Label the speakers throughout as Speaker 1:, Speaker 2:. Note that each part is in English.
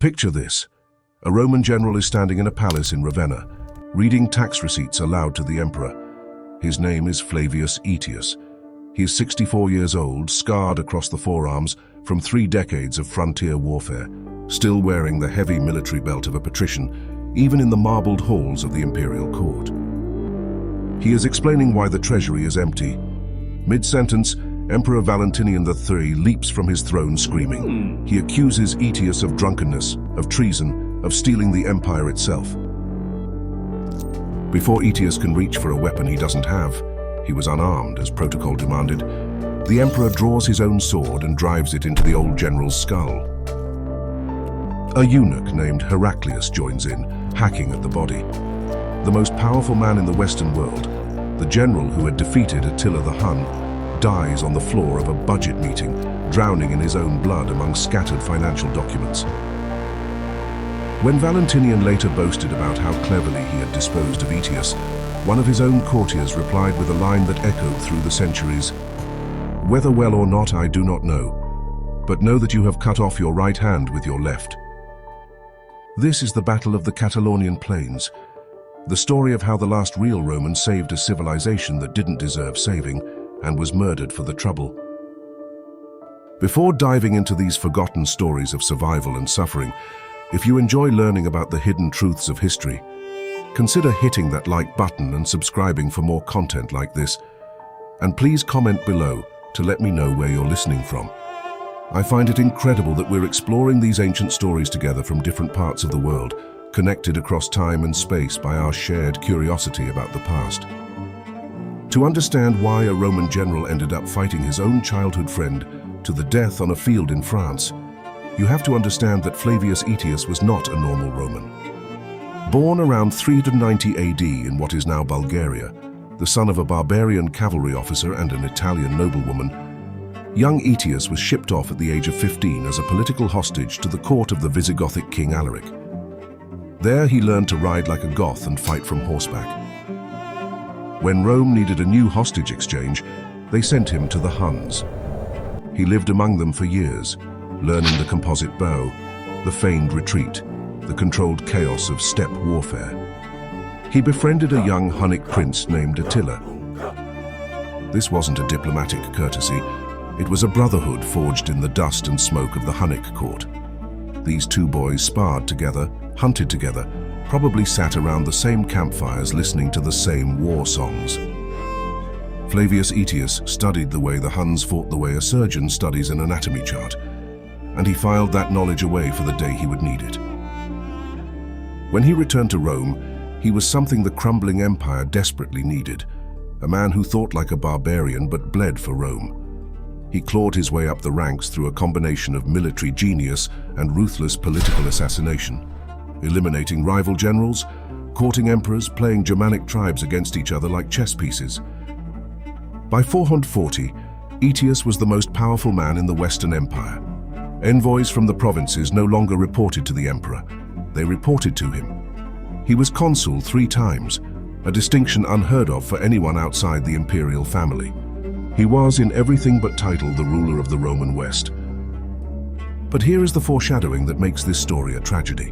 Speaker 1: Picture this. A Roman general is standing in a palace in Ravenna, reading tax receipts aloud to the emperor. His name is Flavius Aetius. He is 64 years old, scarred across the forearms from 3 decades of frontier warfare, still wearing the heavy military belt of a patrician, even in the marbled halls of the imperial court. He is explaining why the treasury is empty. Mid-sentence, Emperor Valentinian III leaps from his throne screaming. He accuses Aetius of drunkenness, of treason, of stealing the empire itself. Before Aetius can reach for a weapon he doesn't have, he was unarmed as protocol demanded, the emperor draws his own sword and drives it into the old general's skull. A eunuch named Heraclius joins in, hacking at the body. The most powerful man in the Western world, the general who had defeated Attila the Hun, dies on the floor of a budget meeting, drowning in his own blood among scattered financial documents. When Valentinian later boasted about how cleverly he had disposed of Aetius, one of his own courtiers replied with a line that echoed through the centuries, "Whether well or not, I do not know, but know that you have cut off your right hand with your left." This is the Battle of the Catalaunian Plains, the story of how the last real Roman saved a civilization that didn't deserve saving and was murdered for the trouble. Before diving into these forgotten stories of survival and suffering, if you enjoy learning about the hidden truths of history, consider hitting that like button and subscribing for more content like this. And please comment below to let me know where you're listening from. I find it incredible that we're exploring these ancient stories together from different parts of the world, connected across time and space by our shared curiosity about the past. To understand why a Roman general ended up fighting his own childhood friend to the death on a field in France, you have to understand that Flavius Aetius was not a normal Roman. Born around 390 AD in what is now Bulgaria, the son of a barbarian cavalry officer and an Italian noblewoman, young Aetius was shipped off at the age of 15 as a political hostage to the court of the Visigothic King Alaric. There he learned to ride like a Goth and fight from horseback. When Rome needed a new hostage exchange, they sent him to the Huns. He lived among them for years, learning the composite bow, the feigned retreat, the controlled chaos of steppe warfare. He befriended a young Hunnic prince named Attila. This wasn't a diplomatic courtesy, it was a brotherhood forged in the dust and smoke of the Hunnic court. These two boys sparred together, hunted together, probably sat around the same campfires listening to the same war songs. Flavius Aetius studied the way the Huns fought the way a surgeon studies an anatomy chart, and he filed that knowledge away for the day he would need it. When he returned to Rome, he was something the crumbling empire desperately needed, a man who thought like a barbarian but bled for Rome. He clawed his way up the ranks through a combination of military genius and ruthless political assassination, eliminating rival generals, courting emperors, playing Germanic tribes against each other like chess pieces. By 440, Aetius was the most powerful man in the Western Empire. Envoys from the provinces no longer reported to the emperor, they reported to him. He was consul 3 times, a distinction unheard of for anyone outside the imperial family. He was in everything but title the ruler of the Roman West. But here is the foreshadowing that makes this story a tragedy.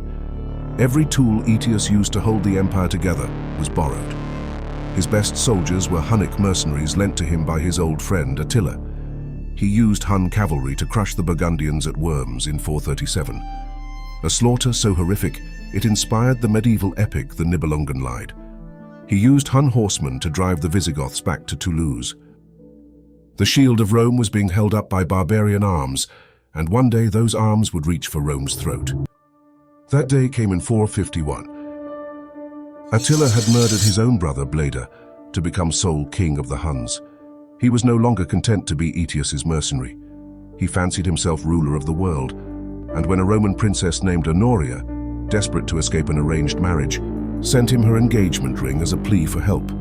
Speaker 1: Every tool Aetius used to hold the empire together was borrowed. His best soldiers were Hunnic mercenaries lent to him by his old friend Attila. He used Hun cavalry to crush the Burgundians at Worms in 437. A slaughter so horrific, it inspired the medieval epic The Nibelungenlied. He used Hun horsemen to drive the Visigoths back to Toulouse. The shield of Rome was being held up by barbarian arms, and one day those arms would reach for Rome's throat. That day came in 451. Attila had murdered his own brother Bleda to become sole king of the Huns. He was no longer content to be Aetius's mercenary. He fancied himself ruler of the world, and when a Roman princess named Honoria, desperate to escape an arranged marriage, sent him her engagement ring as a plea for help,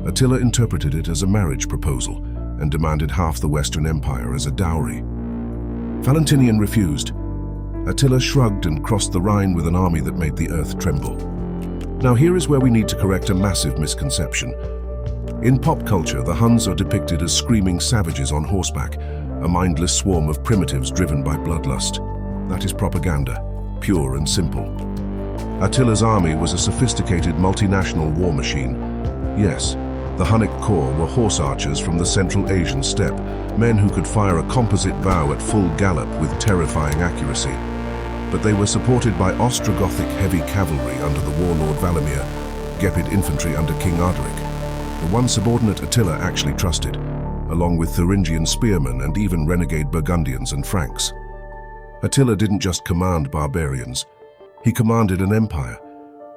Speaker 1: Attila interpreted it as a marriage proposal and demanded half the Western Empire as a dowry. Valentinian refused. Attila shrugged and crossed the Rhine with an army that made the earth tremble. Now here is where we need to correct a massive misconception. In pop culture, the Huns are depicted as screaming savages on horseback, a mindless swarm of primitives driven by bloodlust. That is propaganda. pure and simple. Attila's army was a sophisticated multinational war machine. Yes, the Hunnic corps were horse archers from the Central Asian steppe, men who could fire a composite bow at full gallop with terrifying accuracy. But they were supported by Ostrogothic heavy cavalry under the warlord Valimir, Gepid infantry under King Ardaric, the one subordinate Attila actually trusted, along with Thuringian spearmen and even renegade Burgundians and Franks. Attila didn't just command barbarians, he commanded an empire.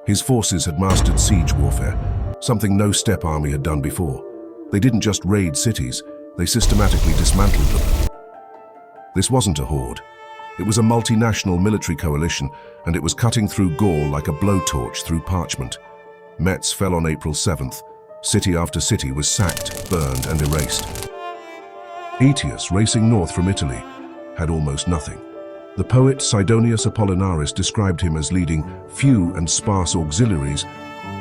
Speaker 1: His forces had mastered siege warfare, something no steppe army had done before. They didn't just raid cities, they systematically dismantled them. This wasn't a horde. It was a multinational military coalition, and it was cutting through Gaul like a blowtorch through parchment. Metz fell on April 7th. City after city was sacked, burned, and erased. Aetius, racing north from Italy, had almost nothing. The poet Sidonius Apollinaris described him as leading few and sparse auxiliaries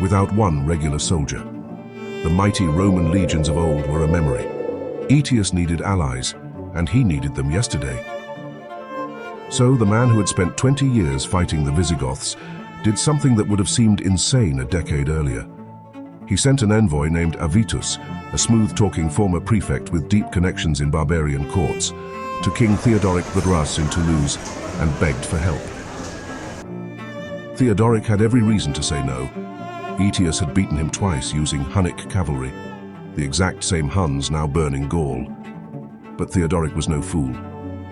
Speaker 1: without one regular soldier. The mighty Roman legions of old were a memory. Aetius needed allies, and he needed them yesterday. So the man who had spent 20 years fighting the Visigoths did something that would have seemed insane a decade earlier. He sent an envoy named Avitus, a smooth-talking former prefect with deep connections in barbarian courts, to King Theodoric the Rus in Toulouse and begged for help. Theodoric had every reason to say no. Aetius had beaten him twice using Hunnic cavalry, the exact same Huns now burning Gaul. But Theodoric was no fool.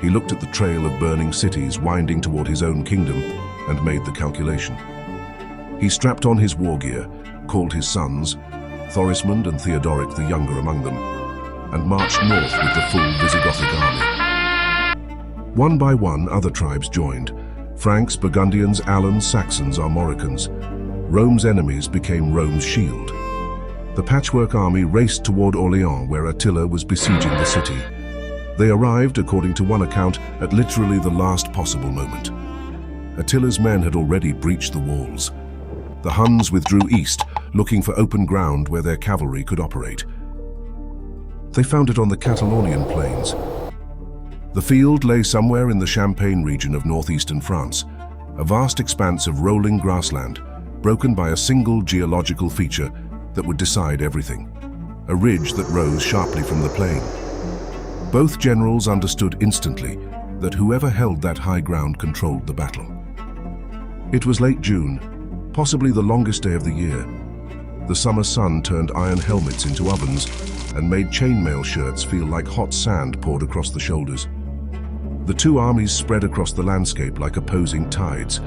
Speaker 1: He looked at the trail of burning cities winding toward his own kingdom and made the calculation. He strapped on his war gear, called his sons, Thorismund and Theodoric the younger among them, and marched north with the full Visigothic army. One by one, other tribes joined: Franks, Burgundians, Alans, Saxons, Armoricans. Rome's enemies became Rome's shield. The patchwork army raced toward Orléans, where Attila was besieging the city. They arrived, according to one account, at literally the last possible moment. Attila's men had already breached the walls. The Huns withdrew east, looking for open ground where their cavalry could operate. They found it on the Catalaunian Plains. The field lay somewhere in the Champagne region of northeastern France, a vast expanse of rolling grassland, broken by a single geological feature that would decide everything: a ridge that rose sharply from the plain. Both generals understood instantly that whoever held that high ground controlled the battle. It was late June, possibly the longest day of the year. The summer sun turned iron helmets into ovens and made chainmail shirts feel like hot sand poured across the shoulders. The two armies spread across the landscape like opposing tides,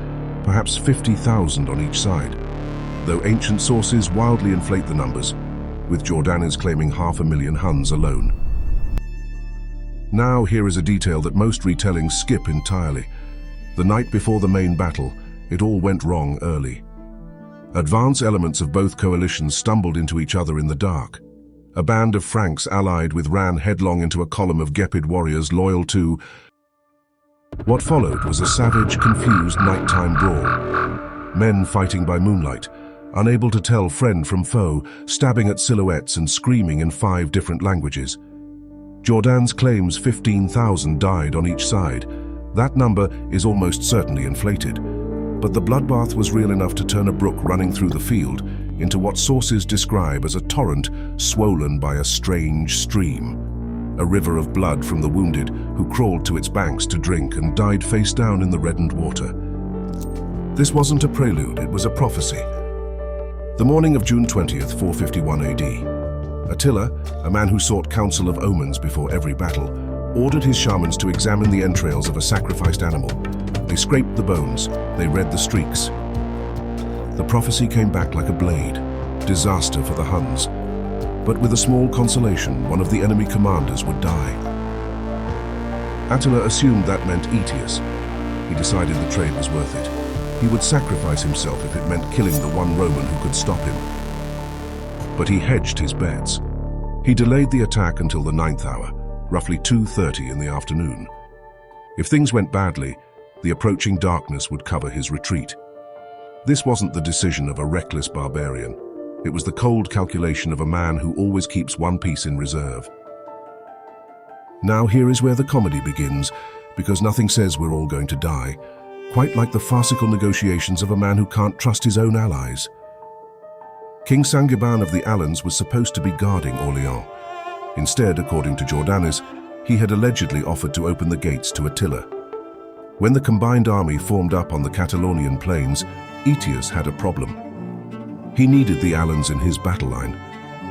Speaker 1: perhaps 50,000 on each side, though ancient sources wildly inflate the numbers, with Jordanes claiming 500,000 Huns alone. Now here is a detail that most retellings skip entirely. The night before the main battle, it all went wrong early. Advance elements of both coalitions stumbled into each other in the dark. A band of Franks allied with ran headlong into a column of Gepid warriors loyal to... What followed was a savage, confused nighttime brawl. Men fighting by moonlight, unable to tell friend from foe, stabbing at silhouettes and screaming in 5 different languages. Jordanes claims 15,000 died on each side. That number is almost certainly inflated. But the bloodbath was real enough to turn a brook running through the field into what sources describe as a torrent swollen by a strange stream. A river of blood from the wounded who crawled to its banks to drink and died face down in the reddened water. This wasn't a prelude, it was a prophecy. The morning of June 20th, 451 AD. Attila, a man who sought counsel of omens before every battle, ordered his shamans to examine the entrails of a sacrificed animal. They scraped the bones, they read the streaks. The prophecy came back like a blade, disaster for the Huns. But with a small consolation, one of the enemy commanders would die. Attila assumed that meant Aetius. He decided the trade was worth it. He would sacrifice himself if it meant killing the one Roman who could stop him. But he hedged his bets. He delayed the attack until the 9th hour, roughly 2:30 in the afternoon. If things went badly, the approaching darkness would cover his retreat. This wasn't the decision of a reckless barbarian. It was the cold calculation of a man who always keeps one piece in reserve. Now here is where the comedy begins, because nothing says we're all going to die. quite like the farcical negotiations of a man who can't trust his own allies. King Sangiban of the Alans was supposed to be guarding Orleans. Instead, according to Jordanes, he had allegedly offered to open the gates to Attila. When the combined army formed up on the Catalaunian Plains, Aetius had a problem. He needed the Alans in his battle line.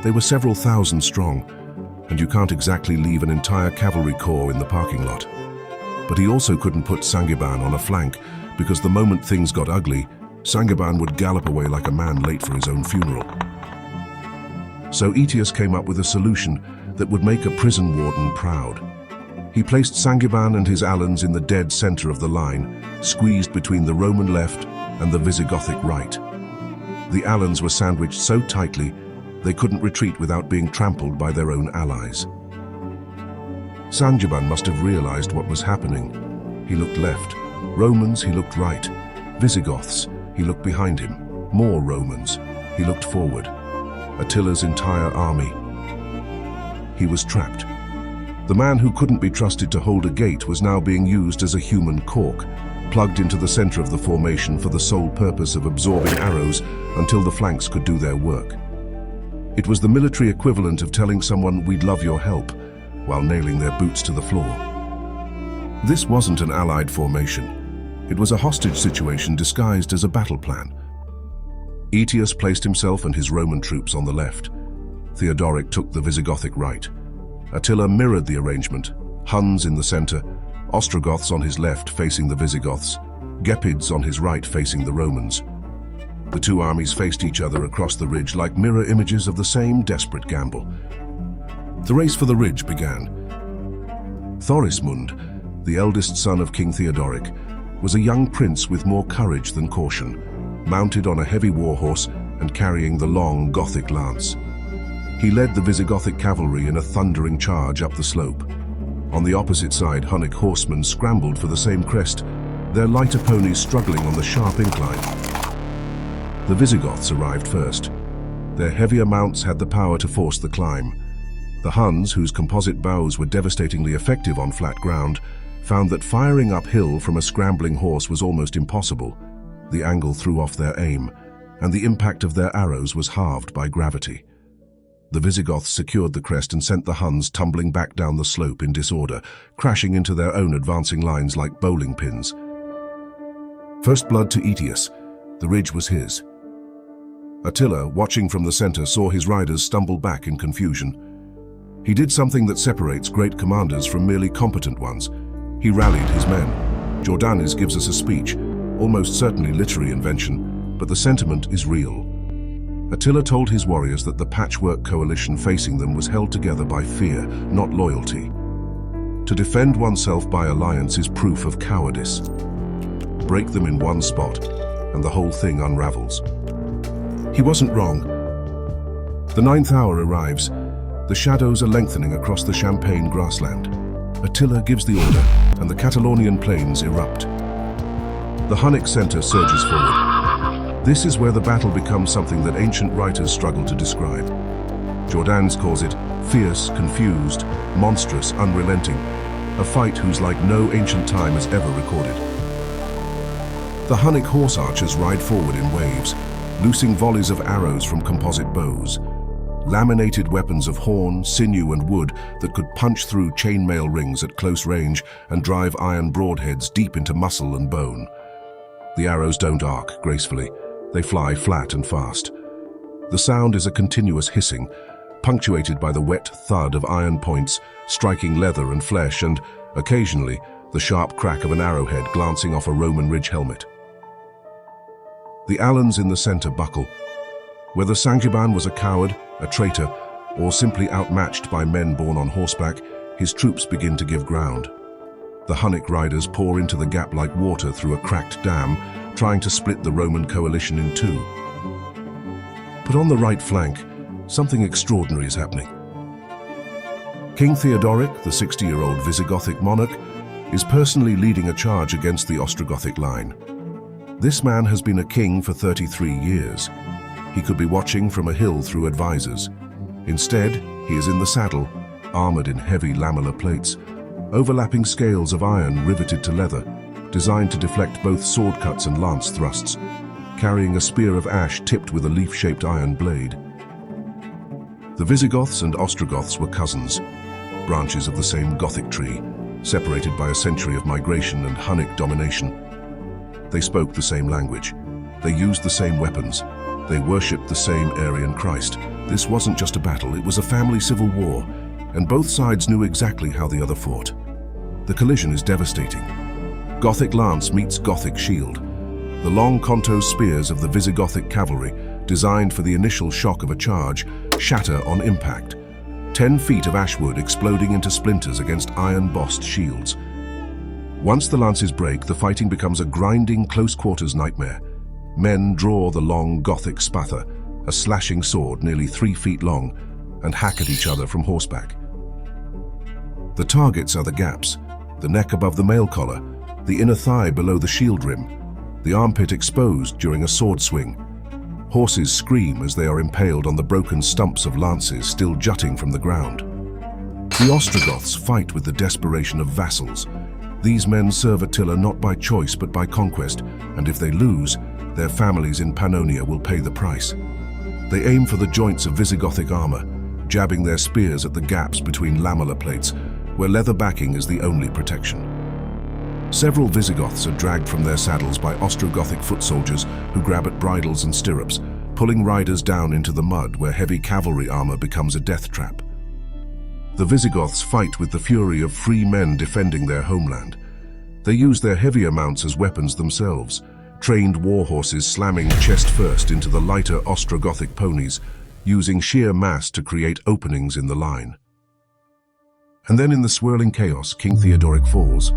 Speaker 1: They were several thousand strong, and you can't exactly leave an entire cavalry corps in the parking lot. But he also couldn't put Sangiban on a flank, because the moment things got ugly, Sangiban would gallop away like a man late for his own funeral. So Aetius came up with a solution that would make a prison warden proud. He placed Sangiban and his Alans in the dead center of the line, squeezed between the Roman left and the Visigothic right. The Alans were sandwiched so tightly they couldn't retreat without being trampled by their own allies. Sangiban must have realized what was happening. He looked left. Romans, he looked right. Visigoths, he looked behind him. More Romans, he looked forward. Attila's entire army. He was trapped. The man who couldn't be trusted to hold a gate was now being used as a human cork, plugged into the center of the formation for the sole purpose of absorbing arrows until the flanks could do their work. It was the military equivalent of telling someone, "We'd love your help," while nailing their boots to the floor. This wasn't an allied formation. It was a hostage situation disguised as a battle plan. Aetius placed himself and his Roman troops on the left. Theodoric took the Visigothic right. Attila mirrored the arrangement, Huns in the center, Ostrogoths on his left facing the Visigoths, Gepids on his right facing the Romans. The two armies faced each other across the ridge like mirror images of the same desperate gamble. The race for the ridge began. Thorismund, the eldest son of King Theodoric, was a young prince with more courage than caution, mounted on a heavy warhorse and carrying the long Gothic lance. He led the Visigothic cavalry in a thundering charge up the slope. On the opposite side, Hunnic horsemen scrambled for the same crest, their lighter ponies struggling on the sharp incline. The Visigoths arrived first. Their heavier mounts had the power to force the climb. The Huns, whose composite bows were devastatingly effective on flat ground, found that firing uphill from a scrambling horse was almost impossible. The angle threw off their aim, and the impact of their arrows was halved by gravity. The Visigoths secured the crest and sent the Huns tumbling back down the slope in disorder, crashing into their own advancing lines like bowling pins. First blood to Aetius. The ridge was his. Attila, watching from the center, saw his riders stumble back in confusion. He did something that separates great commanders from merely competent ones. He rallied his men. Jordanes gives us a speech, almost certainly literary invention, but the sentiment is real. Attila told his warriors that the patchwork coalition facing them was held together by fear, not loyalty. To defend oneself by alliance is proof of cowardice. Break them in one spot, and the whole thing unravels. He wasn't wrong. The 9th hour arrives. The shadows are lengthening across the Champagne grassland. Attila gives the order, and the Catalaunian Plains erupt. The Hunnic center surges forward. This is where the battle becomes something that ancient writers struggle to describe. Jordanes calls it fierce, confused, monstrous, unrelenting, a fight whose like no ancient time has ever recorded. The Hunnic horse archers ride forward in waves, loosing volleys of arrows from composite bows, laminated weapons of horn, sinew, and wood that could punch through chainmail rings at close range and drive iron broadheads deep into muscle and bone. The arrows don't arc gracefully. They fly flat and fast. The sound is a continuous hissing, punctuated by the wet thud of iron points striking leather and flesh, and, occasionally, the sharp crack of an arrowhead glancing off a Roman ridge helmet. The Alans in the center buckle. Whether Sangiban was a coward, a traitor, or simply outmatched by men born on horseback, his troops begin to give ground. The Hunnic riders pour into the gap like water through a cracked dam, trying to split the Roman coalition in two. But on the right flank, something extraordinary is happening. King Theodoric, the 60-year-old Visigothic monarch, is personally leading a charge against the Ostrogothic line. This man has been a king for 33 years. He could be watching from a hill through advisors. Instead, he is in the saddle, armored in heavy lamellar plates, overlapping scales of iron riveted to leather, designed to deflect both sword cuts and lance thrusts, carrying a spear of ash tipped with a leaf-shaped iron blade. The Visigoths and Ostrogoths were cousins, branches of the same Gothic tree, separated by a century of migration and Hunnic domination. They spoke the same language. They used the same weapons. They worshipped the same Aryan Christ. This wasn't just a battle, it was a family civil war, and both sides knew exactly how the other fought. The collision is devastating. Gothic lance meets Gothic shield. The long Conto spears of the Visigothic cavalry, designed for the initial shock of a charge, shatter on impact. 10 feet of ashwood exploding into splinters against iron-bossed shields. Once the lances break, the fighting becomes a grinding, close-quarters nightmare. Men draw the long Gothic spatha, a slashing sword nearly 3 feet long, and hack at each other from horseback. The targets are the gaps, the neck above the mail collar, the inner thigh below the shield rim, the armpit exposed during a sword swing. Horses scream as they are impaled on the broken stumps of lances still jutting from the ground. The Ostrogoths fight with the desperation of vassals. These men serve Attila not by choice but by conquest, and if they lose, their families in Pannonia will pay the price. They aim for the joints of Visigothic armor, jabbing their spears at the gaps between lamellar plates, where leather backing is the only protection. Several Visigoths are dragged from their saddles by Ostrogothic foot soldiers who grab at bridles and stirrups, pulling riders down into the mud where heavy cavalry armor becomes a death trap. The Visigoths fight with the fury of free men defending their homeland. They use their heavier mounts as weapons themselves, trained war horses slamming chest first into the lighter Ostrogothic ponies, using sheer mass to create openings in the line. And then in the swirling chaos, King Theodoric falls.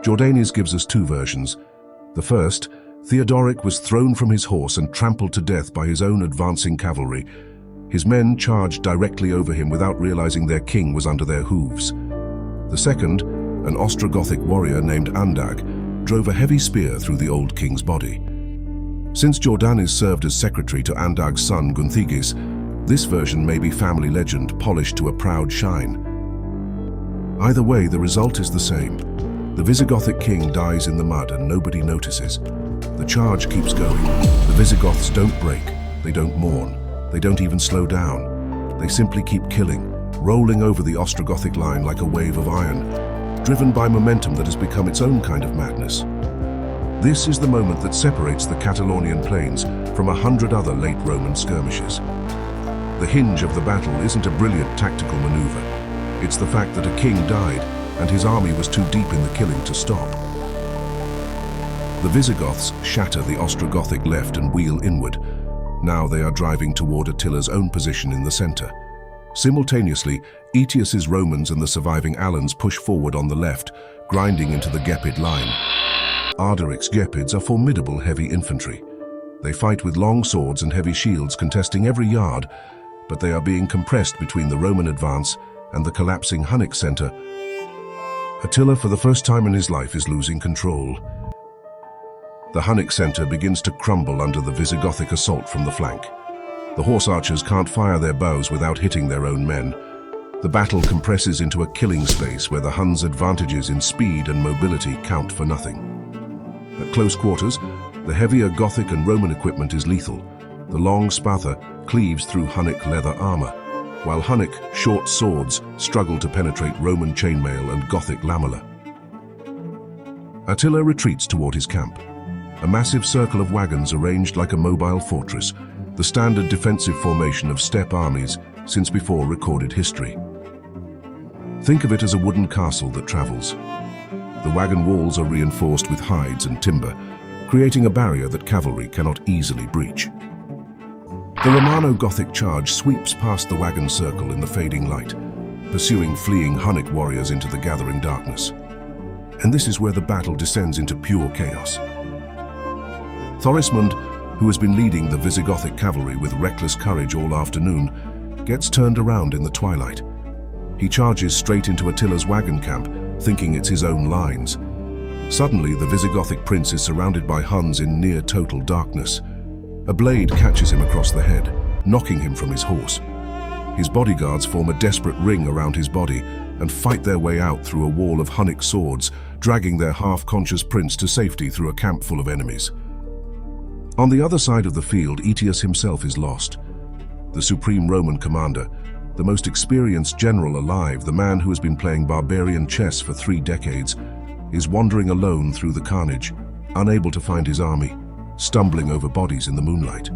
Speaker 1: Jordanes gives us 2 versions. The first, Theodoric was thrown from his horse and trampled to death by his own advancing cavalry. His men charged directly over him without realizing their king was under their hooves. The second, an Ostrogothic warrior named Andag, drove a heavy spear through the old king's body. Since Jordanes served as secretary to Andag's son Gunthigis, this version may be family legend polished to a proud shine. Either way, the result is the same. The Visigothic king dies in the mud and nobody notices. The charge keeps going. The Visigoths don't break, they don't mourn, they don't even slow down. They simply keep killing, rolling over the Ostrogothic line like a wave of iron, driven by momentum that has become its own kind of madness. This is the moment that separates the Catalaunian Plains from 100 other late Roman skirmishes. The hinge of the battle isn't a brilliant tactical maneuver. It's the fact that a king died and his army was too deep in the killing to stop. The Visigoths shatter the Ostrogothic left and wheel inward. Now they are driving toward Attila's own position in the center. Simultaneously, Aetius's Romans and the surviving Alans push forward on the left, grinding into the Gepid line. Arderic's Gepids are formidable heavy infantry. They fight with long swords and heavy shields contesting every yard, but they are being compressed between the Roman advance and the collapsing Hunnic center. Attila, for the first time in his life, is losing control. The Hunnic center begins to crumble under the Visigothic assault from the flank. The horse archers can't fire their bows without hitting their own men. The battle compresses into a killing space where the Huns' advantages in speed and mobility count for nothing. At close quarters, the heavier Gothic and Roman equipment is lethal. The long spatha cleaves through Hunnic leather armor, while Hunnic short swords struggle to penetrate Roman chainmail and Gothic lamella. Attila retreats toward his camp. A massive circle of wagons arranged like a mobile fortress, the standard defensive formation of steppe armies since before recorded history. Think of it as a wooden castle that travels. The wagon walls are reinforced with hides and timber, creating a barrier that cavalry cannot easily breach. The Romano-Gothic charge sweeps past the wagon circle in the fading light, pursuing fleeing Hunnic warriors into the gathering darkness. And this is where the battle descends into pure chaos. Thorismund, who has been leading the Visigothic cavalry with reckless courage all afternoon, gets turned around in the twilight. He charges straight into Attila's wagon camp, thinking it's his own lines. Suddenly, the Visigothic prince is surrounded by Huns in near total darkness. A blade catches him across the head, knocking him from his horse. His bodyguards form a desperate ring around his body and fight their way out through a wall of Hunnic swords, dragging their half-conscious prince to safety through a camp full of enemies. On the other side of the field, Aetius himself is lost. The supreme Roman commander, the most experienced general alive, the man who has been playing barbarian chess for 3 decades, is wandering alone through the carnage, unable to find his army, stumbling over bodies in the moonlight.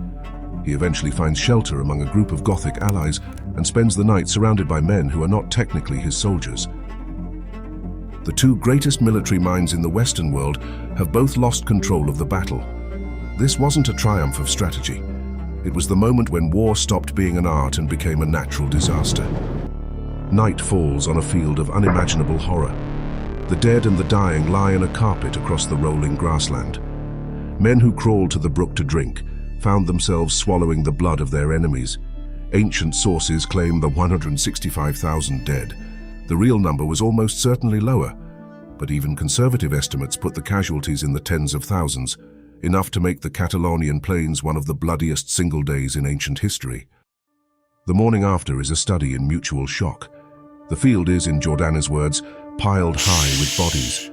Speaker 1: He eventually finds shelter among a group of Gothic allies and spends the night surrounded by men who are not technically his soldiers. The 2 greatest military minds in the Western world have both lost control of the battle. This wasn't a triumph of strategy. It was the moment when war stopped being an art and became a natural disaster. Night falls on a field of unimaginable horror. The dead and the dying lie in a carpet across the rolling grassland. Men who crawled to the brook to drink found themselves swallowing the blood of their enemies. Ancient sources claim the 165,000 dead. The real number was almost certainly lower, but even conservative estimates put the casualties in the tens of thousands, enough to make the Catalaunian Plains one of the bloodiest single days in ancient history. The morning after is a study in mutual shock. The field is, in Giordano's words, piled high with bodies.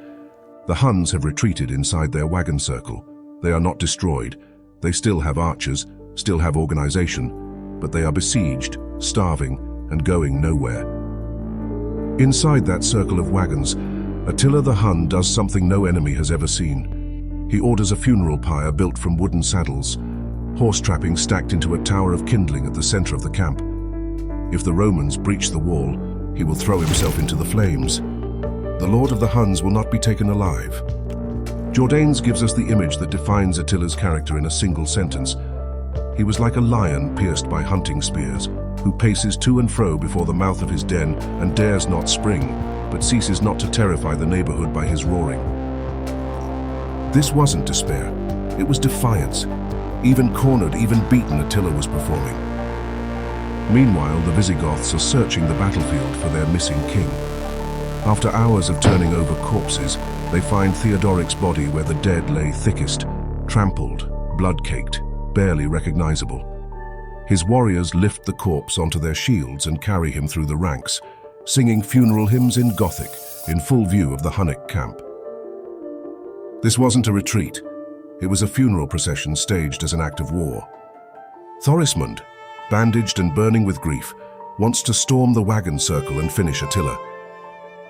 Speaker 1: The Huns have retreated inside their wagon circle. They are not destroyed. They still have archers, still have organization, but they are besieged, starving, and going nowhere. Inside that circle of wagons, Attila the Hun does something no enemy has ever seen. He orders a funeral pyre built from wooden saddles, horse trappings stacked into a tower of kindling at the center of the camp. If the Romans breach the wall, he will throw himself into the flames. The Lord of the Huns will not be taken alive. Jordanes gives us the image that defines Attila's character in a single sentence. He was like a lion pierced by hunting spears, who paces to and fro before the mouth of his den and dares not spring, but ceases not to terrify the neighborhood by his roaring. This wasn't despair, it was defiance. Even cornered, even beaten, Attila was performing. Meanwhile, the Visigoths are searching the battlefield for their missing king. After hours of turning over corpses, they find Theodoric's body where the dead lay thickest, trampled, blood-caked, barely recognizable. His warriors lift the corpse onto their shields and carry him through the ranks, singing funeral hymns in Gothic, in full view of the Hunnic camp. This wasn't a retreat. It was a funeral procession staged as an act of war. Thorismund, bandaged and burning with grief, wants to storm the wagon circle and finish Attila.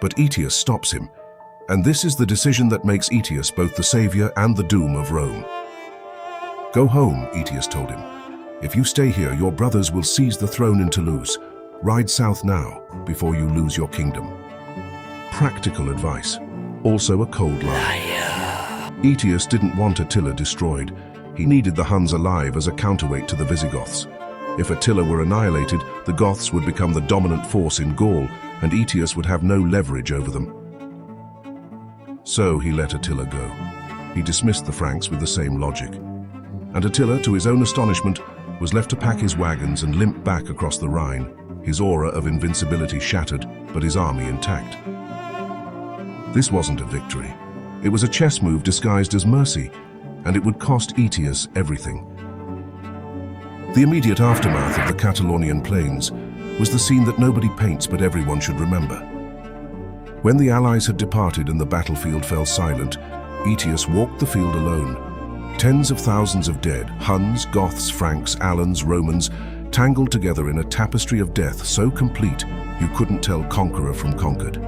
Speaker 1: But Aetius stops him, and this is the decision that makes Aetius both the savior and the doom of Rome. "Go home," Aetius told him. "If you stay here, your brothers will seize the throne in Toulouse. Ride south now, before you lose your kingdom." Practical advice, also a cold lie. Aetius didn't want Attila destroyed. He needed the Huns alive as a counterweight to the Visigoths. If Attila were annihilated, the Goths would become the dominant force in Gaul, and Aetius would have no leverage over them. So he let Attila go. He dismissed the Franks with the same logic. And Attila, to his own astonishment, was left to pack his wagons and limp back across the Rhine, his aura of invincibility shattered, but his army intact. This wasn't a victory. It was a chess move disguised as mercy, and it would cost Aetius everything. The immediate aftermath of the Catalaunian Plains was the scene that nobody paints but everyone should remember. When the allies had departed and the battlefield fell silent, Aetius walked the field alone. Tens of thousands of dead, Huns, Goths, Franks, Alans, Romans, tangled together in a tapestry of death so complete you couldn't tell conqueror from conquered.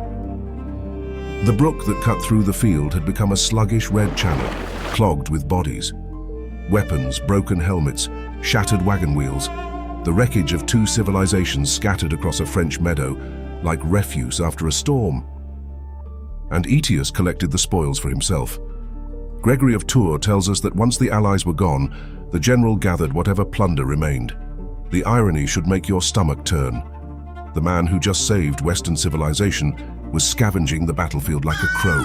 Speaker 1: The brook that cut through the field had become a sluggish red channel, clogged with bodies. Weapons, broken helmets, shattered wagon wheels, the wreckage of 2 civilizations scattered across a French meadow like refuse after a storm. And Aetius collected the spoils for himself. Gregory of Tours tells us that once the allies were gone, the general gathered whatever plunder remained. The irony should make your stomach turn. The man who just saved Western civilization was scavenging the battlefield like a crow,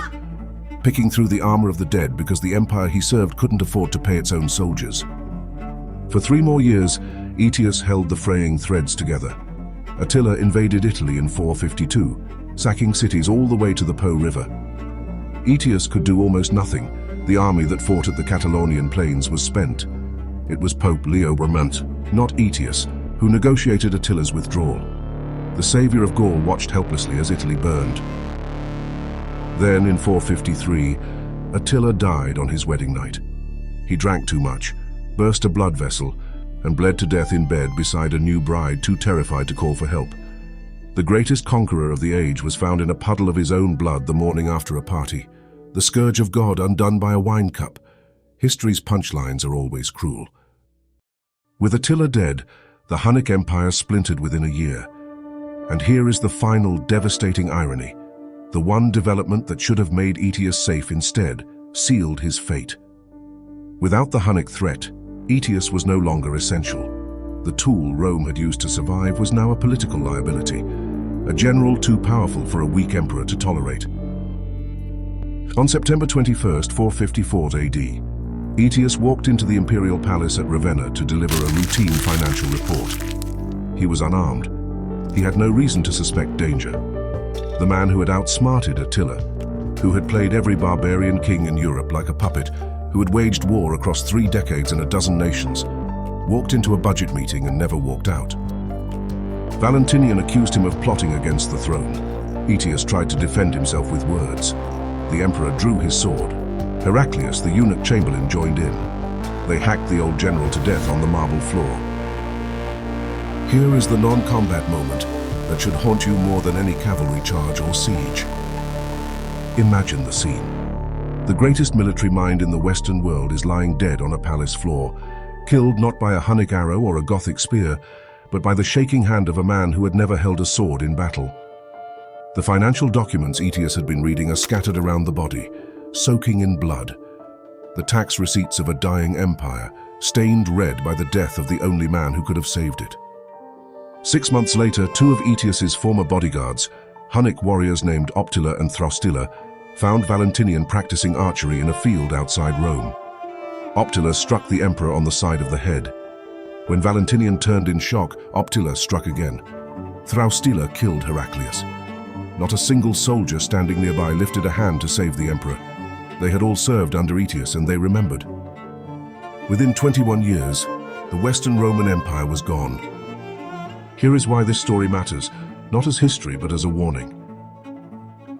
Speaker 1: picking through the armor of the dead because the empire he served couldn't afford to pay its own soldiers. For 3 more years, Aetius held the fraying threads together. Attila invaded Italy in 452, sacking cities all the way to the Po River. Aetius could do almost nothing. The army that fought at the Catalaunian Plains was spent. It was Pope Leo X, not Aetius, who negotiated Attila's withdrawal. The savior of Gaul watched helplessly as Italy burned. Then, in 453, Attila died on his wedding night. He drank too much, burst a blood vessel, and bled to death in bed beside a new bride too terrified to call for help. The greatest conqueror of the age was found in a puddle of his own blood the morning after a party. The scourge of God undone by a wine cup. History's punchlines are always cruel. With Attila dead, the Hunnic Empire splintered within a year. And here is the final devastating irony. The one development that should have made Aetius safe instead sealed his fate. Without the Hunnic threat, Aetius was no longer essential. The tool Rome had used to survive was now a political liability, a general too powerful for a weak emperor to tolerate. On September 21st, 454 AD, Aetius walked into the imperial palace at Ravenna to deliver a routine financial report. He was unarmed. He had no reason to suspect danger. The man who had outsmarted Attila, who had played every barbarian king in Europe like a puppet, who had waged war across 3 decades in a dozen nations, walked into a budget meeting and never walked out. Valentinian accused him of plotting against the throne. Aetius tried to defend himself with words. The emperor drew his sword. Heraclius, the eunuch chamberlain, joined in. They hacked the old general to death on the marble floor. Here is the non-combat moment that should haunt you more than any cavalry charge or siege. Imagine the scene. The greatest military mind in the Western world is lying dead on a palace floor, killed not by a Hunnic arrow or a Gothic spear, but by the shaking hand of a man who had never held a sword in battle. The financial documents Aetius had been reading are scattered around the body, soaking in blood. The tax receipts of a dying empire, stained red by the death of the only man who could have saved it. 6 months later, 2 of Aetius's former bodyguards, Hunnic warriors named Attila and Faustila, found Valentinian practicing archery in a field outside Rome. Attila struck the emperor on the side of the head. When Valentinian turned in shock, Attila struck again. Faustila killed Heraclius. Not a single soldier standing nearby lifted a hand to save the emperor. They had all served under Aetius and they remembered. Within 21 years, the Western Roman Empire was gone. Here is why this story matters, not as history but as a warning.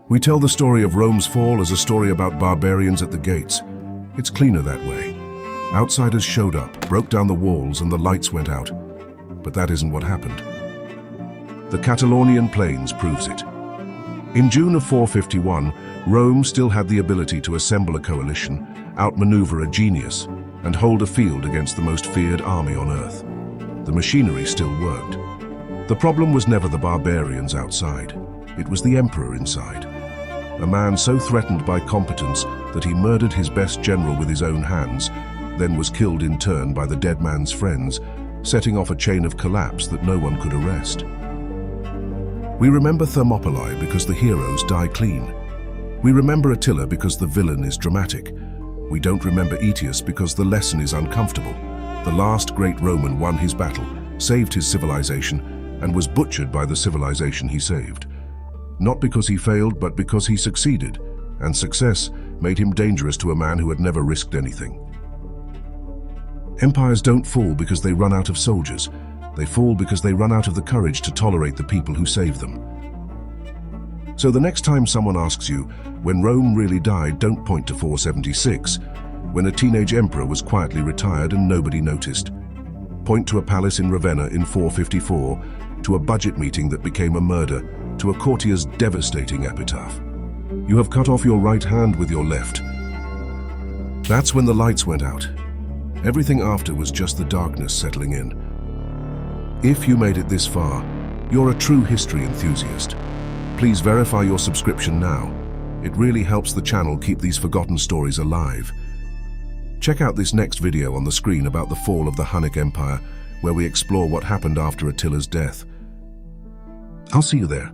Speaker 1: We tell the story of Rome's fall as a story about barbarians at the gates. It's cleaner that way. Outsiders showed up, broke down the walls, and the lights went out. But that isn't what happened. The Catalaunian Plains proves it. In June of 451, Rome still had the ability to assemble a coalition, outmaneuver a genius, and hold a field against the most feared army on earth. The machinery still worked. The problem was never the barbarians outside. It was the emperor inside. A man so threatened by competence that he murdered his best general with his own hands, then was killed in turn by the dead man's friends, setting off a chain of collapse that no one could arrest. We remember Thermopylae because the heroes die clean. We remember Attila because the villain is dramatic. We don't remember Aetius because the lesson is uncomfortable. The last great Roman won his battle, saved his civilization, and was butchered by the civilization he saved. Not because he failed, but because he succeeded, and success made him dangerous to a man who had never risked anything. Empires don't fall because they run out of soldiers. They fall because they run out of the courage to tolerate the people who save them. So the next time someone asks you, when Rome really died, don't point to 476, when a teenage emperor was quietly retired and nobody noticed. Point to a palace in Ravenna in 454, to a budget meeting that became a murder, to a courtier's devastating epitaph. You have cut off your right hand with your left. That's when the lights went out. Everything after was just the darkness settling in. If you made it this far, you're a true history enthusiast. Please verify your subscription now. It really helps the channel keep these forgotten stories alive. Check out this next video on the screen about the fall of the Hunnic Empire, where we explore what happened after Attila's death. I'll see you there.